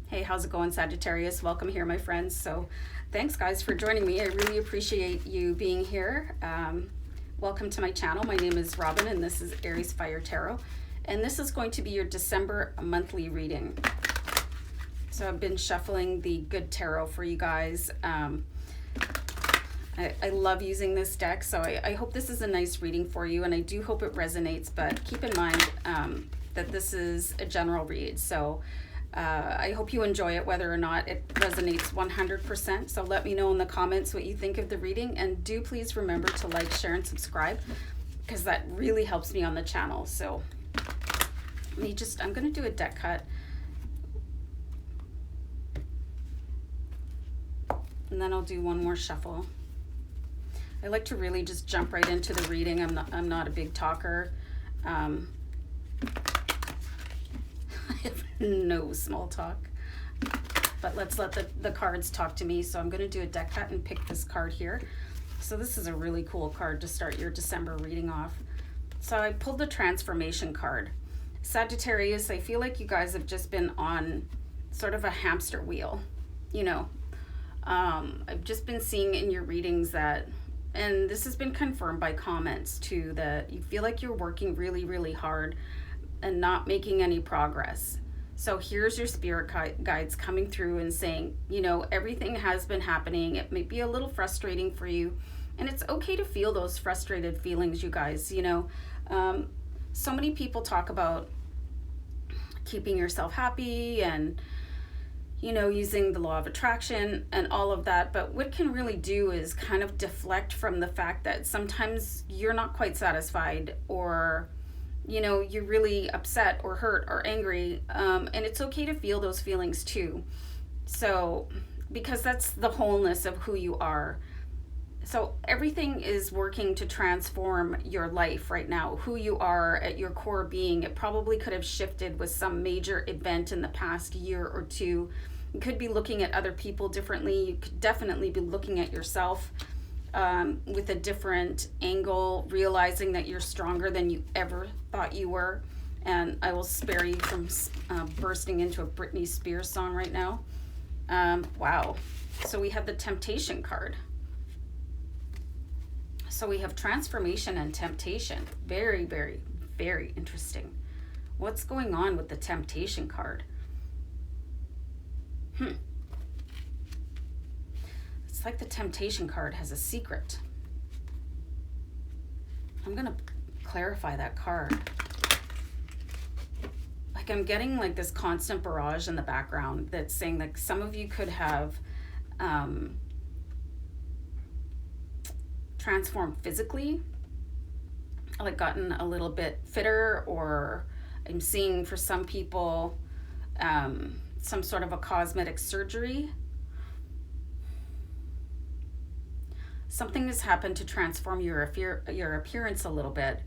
Hey, how's it going, Sagittarius? Welcome here, my friends. So thanks, guys, for joining me. I really appreciate you being here. Welcome to my channel. My name is Robin, and this is AriesFireTarot. And this is going to be your December monthly reading. So I've been shuffling the good tarot for you guys. I love using this deck, so I hope this is a nice reading for you, and I do hope it resonates, but keep in mind that this is a general read. So I hope you enjoy it, whether or not it resonates 100%. So let me know in the comments what you think of the reading, and do please remember to like, share, and subscribe, because that really helps me on the channel. So I'm going to do a deck cut. And then I'll do one more shuffle. I like to really just jump right into the reading. I'm not a big talker. I have no small talk. But let's let the cards talk to me. So I'm going to do a deck cut and pick this card here. So this is a really cool card to start your December reading off. So I pulled the transformation card. Sagittarius, I feel like you guys have just been on sort of a hamster wheel, you know. I've just been seeing in your readings that, and this has been confirmed by comments too, that you feel like you're working really, really hard and not making any progress. So here's your spirit guides coming through and saying, you know, everything has been happening. It may be a little frustrating for you, and it's okay to feel those frustrated feelings, you guys. You know, so many people talk about keeping yourself happy and, you know, using the law of attraction and all of that. But what can really do is kind of deflect from the fact that sometimes you're not quite satisfied, or, you know, you're really upset or hurt or angry. And it's okay to feel those feelings too. So, because that's the wholeness of who you are. So everything is working to transform your life right now, who you are at your core being. It probably could have shifted with some major event in the past year or two. You could be looking at other people differently. You could definitely be looking at yourself with a different angle, realizing that you're stronger than you ever thought you were. And I will spare you from bursting into a Britney Spears song right now. Wow. So we have the Temptation card. So we have transformation and temptation. Very, very, very interesting. What's going on with the Temptation card? It's like the Temptation card has a secret. I'm going to clarify that card. Like, I'm getting like this constant barrage in the background that's saying that some of you could have transformed physically, like gotten a little bit fitter, or I'm seeing for some people some sort of a cosmetic surgery. Something has happened to transform your appearance a little bit.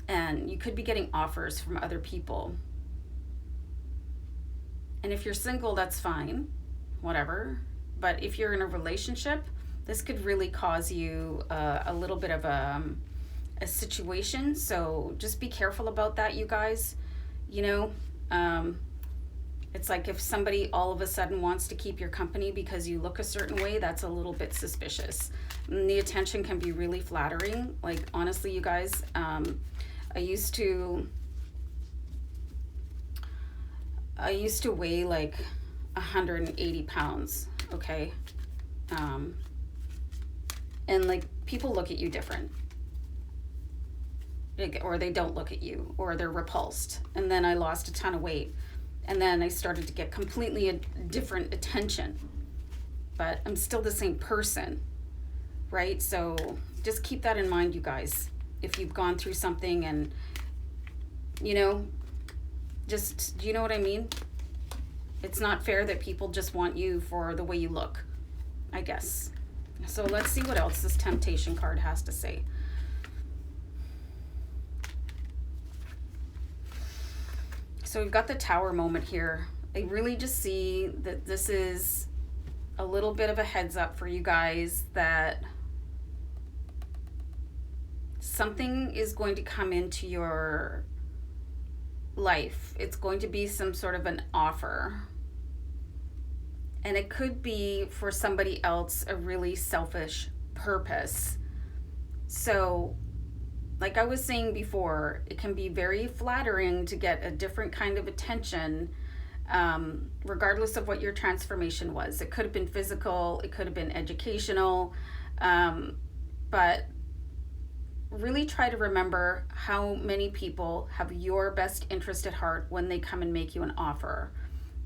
And you could be getting offers from other people. And if you're single, that's fine, whatever. But if you're in a relationship, this could really cause you a little bit of a situation. So just be careful about that, you guys. You know, it's like if somebody all of a sudden wants to keep your company because you look a certain way, that's a little bit suspicious. And the attention can be really flattering. Like, honestly, you guys, I used to weigh like 180 pounds. Okay. And like, people look at you different, or they don't look at you, or they're repulsed. And then I lost a ton of weight, and then I started to get completely a different attention, but I'm still the same person, right? So just keep that in mind, you guys, if you've gone through something, and, you know, just, do you know what I mean? It's not fair that people just want you for the way you look, I guess. So let's see what else this Temptation card has to say. So we've got the Tower moment here. I really just see that this is a little bit of a heads up for you guys that something is going to come into your life. It's going to be some sort of an offer. And it could be for somebody else a really selfish purpose. So, like I was saying before, it can be very flattering to get a different kind of attention, regardless of what your transformation was. It could have been physical, it could have been educational, but really try to remember how many people have your best interest at heart when they come and make you an offer.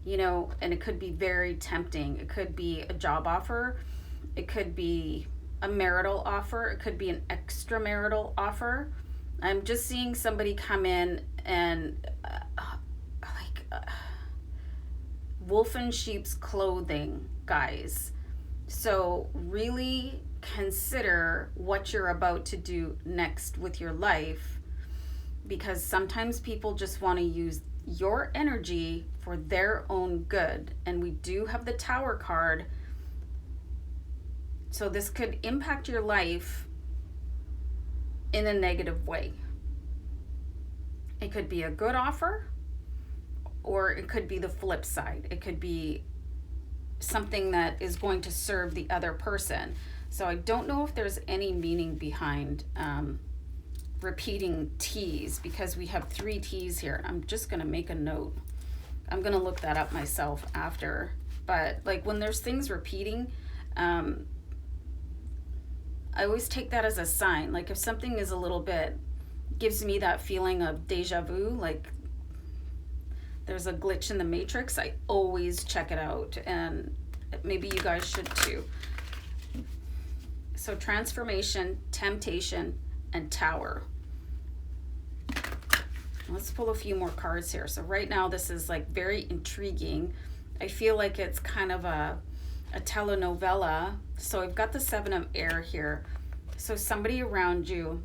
You know, and it could be very tempting. It could be a job offer, it could be a marital offer, it could be an extramarital offer. I'm just seeing somebody come in and wolf in sheep's clothing, guys. So really consider what you're about to do next with your life, because sometimes people just want to use your energy for their own good. And we do have the Tower card. So this could impact your life in a negative way. It could be a good offer, or it could be the flip side. It could be something that is going to serve the other person. So I don't know if there's any meaning behind repeating T's, because we have 3 T's here. I'm just going to make a note. I'm going to look that up myself after. But like when there's things repeating, I always take that as a sign. Like if something is a little bit, gives me that feeling of deja vu, like there's a glitch in the matrix, I always check it out. And maybe you guys should too. So transformation, temptation, and Tower. Let's pull a few more cards here. So right now this is like very intriguing. I feel like it's kind of a telenovela. So I've got the 7 of air here. So somebody around you,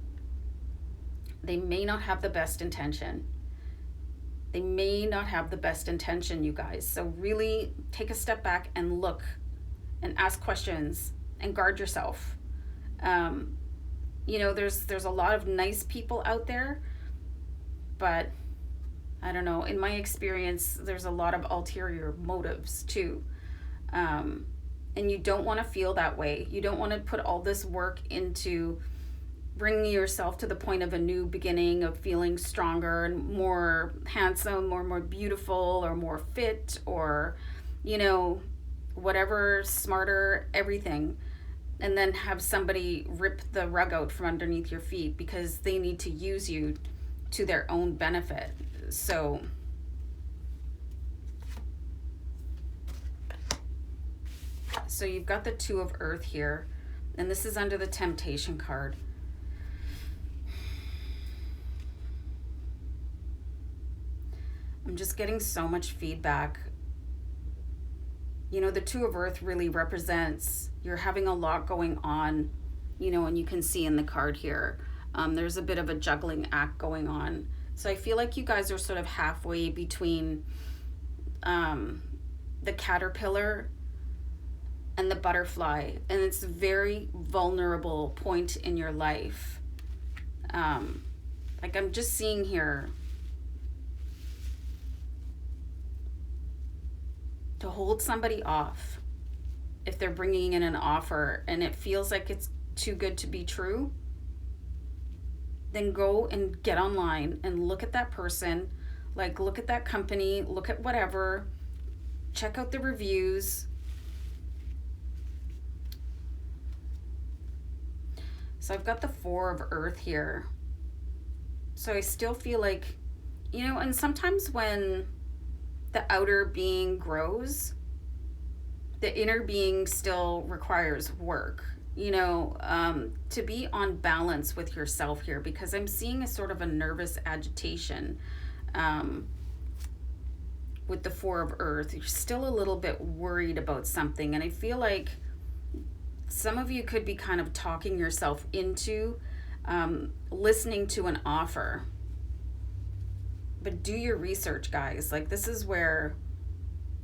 they may not have the best intention. They may not have the best intention, you guys. So really take a step back and look and ask questions and guard yourself. You know, there's a lot of nice people out there, but I don't know, in my experience, there's a lot of ulterior motives too. And you don't want to feel that way. You don't want to put all this work into bringing yourself to the point of a new beginning, of feeling stronger and more handsome or more beautiful or more fit or, you know, whatever, smarter, everything. And then have somebody rip the rug out from underneath your feet because they need to use you to their own benefit. So you've got the 2 of earth here, and this is under the temptation card. I'm just getting so much feedback. You know, the 2 of earth really represents you're having a lot going on, you know, and you can see in the card here, there's a bit of a juggling act going on. So I feel like you guys are sort of halfway between the caterpillar and the butterfly, and it's a very vulnerable point in your life. Like I'm just seeing here, to hold somebody off if they're bringing in an offer and it feels like it's too good to be true, then go and get online and look at that person, like look at that company, look at whatever, check out the reviews. So I've got the 4 of earth here. So I still feel like, you know, and sometimes when the outer being grows, the inner being still requires work, you know, to be on balance with yourself here, because I'm seeing a sort of a nervous agitation with the 4 of earth. You're still a little bit worried about something, and I feel like some of you could be kind of talking yourself into listening to an offer. But do your research, guys. Like this is where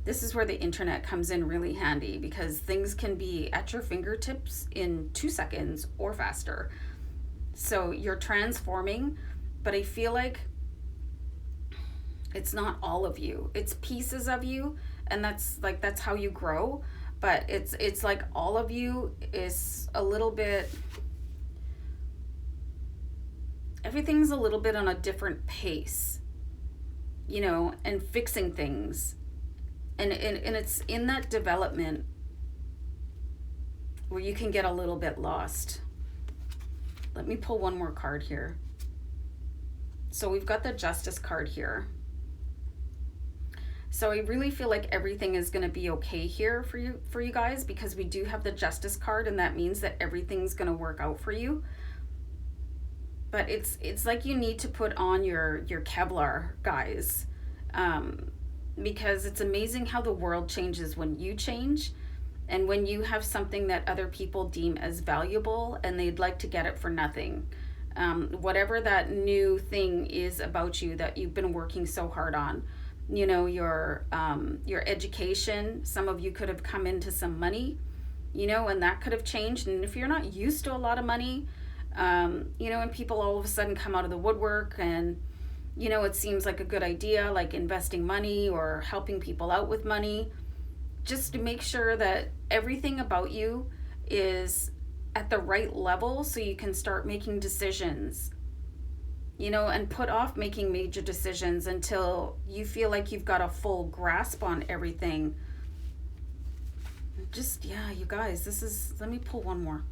the internet comes in really handy, because things can be at your fingertips in 2 seconds or faster. So you're transforming, but I feel like It's not all of you. It's pieces of you, and that's how you grow. But it's like all of you is a little bit, everything's a little bit on a different pace, you know, and fixing things. And it's in that development where you can get a little bit lost. Let me pull one more card here. So we've got the Justice card here. So I really feel like everything is going to be okay here for you guys, because we do have the Justice card, and that means that everything's going to work out for you. But it's like you need to put on your Kevlar, guys, because it's amazing how the world changes when you change, and when you have something that other people deem as valuable and they'd like to get it for nothing. Whatever that new thing is about you that you've been working so hard on, you know, your education, some of you could have come into some money, you know, and that could have changed. And if you're not used to a lot of money, you know, and people all of a sudden come out of the woodwork and, you know, it seems like a good idea, like investing money or helping people out with money, just to make sure that everything about you is at the right level so you can start making decisions, you know, and put off making major decisions until you feel like you've got a full grasp on everything. Just, yeah, you guys, let me pull one more.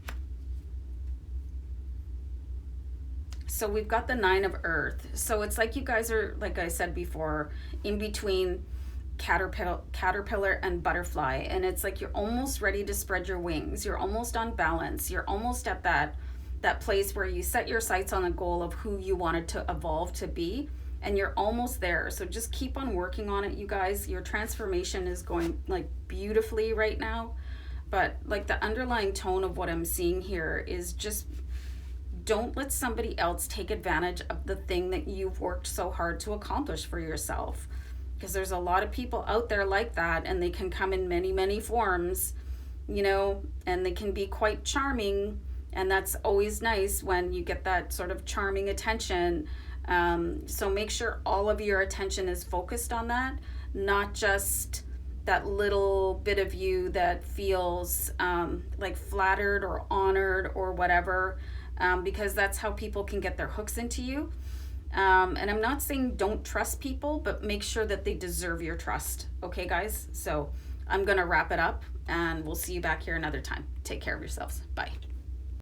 So we've got the Nine of Earth. So it's like you guys are, like I said before, in between caterpillar and butterfly. And it's like you're almost ready to spread your wings. You're almost on balance. You're almost at that place where you set your sights on a goal of who you wanted to evolve to be, and you're almost there. So just keep on working on it, you guys. Your transformation is going like beautifully right now, but like the underlying tone of what I'm seeing here is just don't let somebody else take advantage of the thing that you've worked so hard to accomplish for yourself, because there's a lot of people out there like that, and they can come in many forms, you know, and they can be quite charming. And that's always nice when you get that sort of charming attention. So make sure all of your attention is focused on that, not just that little bit of you that feels like flattered or honored or whatever, because that's how people can get their hooks into you. And I'm not saying don't trust people, but make sure that they deserve your trust. Okay, guys? So I'm going to wrap it up, and we'll see you back here another time. Take care of yourselves. Bye.